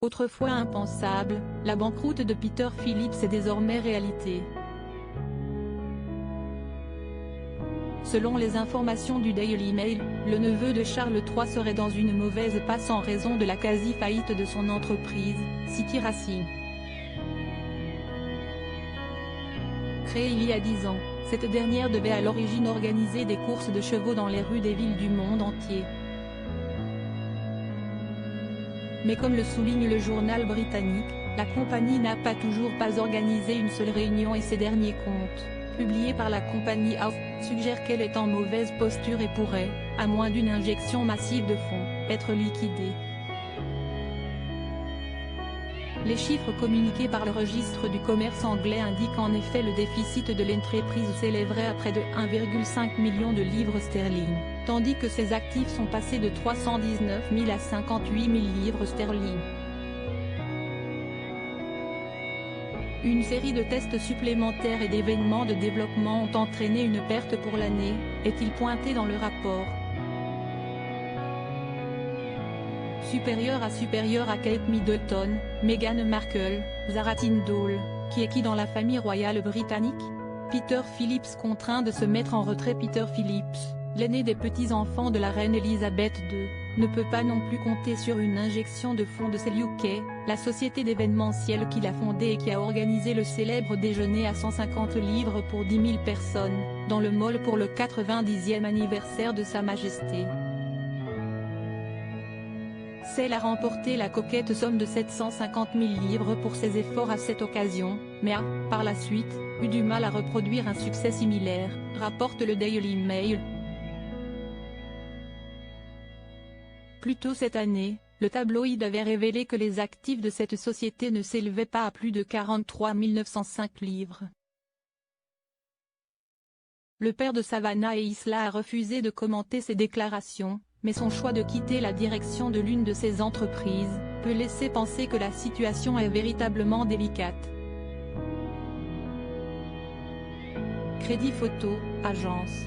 Autrefois impensable, la banqueroute de Peter Phillips est désormais réalité. Selon les informations du Daily Mail, le neveu de Charles III serait dans une mauvaise passe en raison de la quasi-faillite de son entreprise, City Racing. Créée il y a 10 ans, cette dernière devait à l'origine organiser des courses de chevaux dans les rues des villes du monde entier. Mais comme le souligne le journal britannique, la compagnie n'a toujours pas organisé une seule réunion et ses derniers comptes, publiés par la compagnie House, suggèrent qu'elle est en mauvaise posture et pourrait, à moins d'une injection massive de fonds, être liquidée. Les chiffres communiqués par le registre du commerce anglais indiquent en effet le déficit de l'entreprise s'élèverait à près de 1,5 million de livres sterling, tandis que ses actifs sont passés de 319 000 à 58 000 livres sterling. Une série de tests supplémentaires et d'événements de développement ont entraîné une perte pour l'année, est-il pointé dans le rapport. Supérieur à Kate Middleton, Meghan Markle, Zara Tindall, qui est qui dans la famille royale britannique? Peter Phillips contraint de se mettre en retrait. Peter Phillips, l'aîné des petits-enfants de la reine Elisabeth II, ne peut pas non plus compter sur une injection de fonds de celle UK, la société d'événementiel qu'il a fondée et qui a organisé le célèbre déjeuner à 150 livres pour 10 000 personnes, dans le Mall pour le 90e anniversaire de Sa Majesté. Celle a remporté la coquette somme de 750 000 livres pour ses efforts à cette occasion, mais a, par la suite, eu du mal à reproduire un succès similaire, rapporte le Daily Mail. Plus tôt cette année, le tabloïd avait révélé que les actifs de cette société ne s'élevaient pas à plus de 43 905 livres. Le père de Savannah et Isla a refusé de commenter ces déclarations, mais son choix de quitter la direction de l'une de ces entreprises peut laisser penser que la situation est véritablement délicate. Crédit Photo, agence.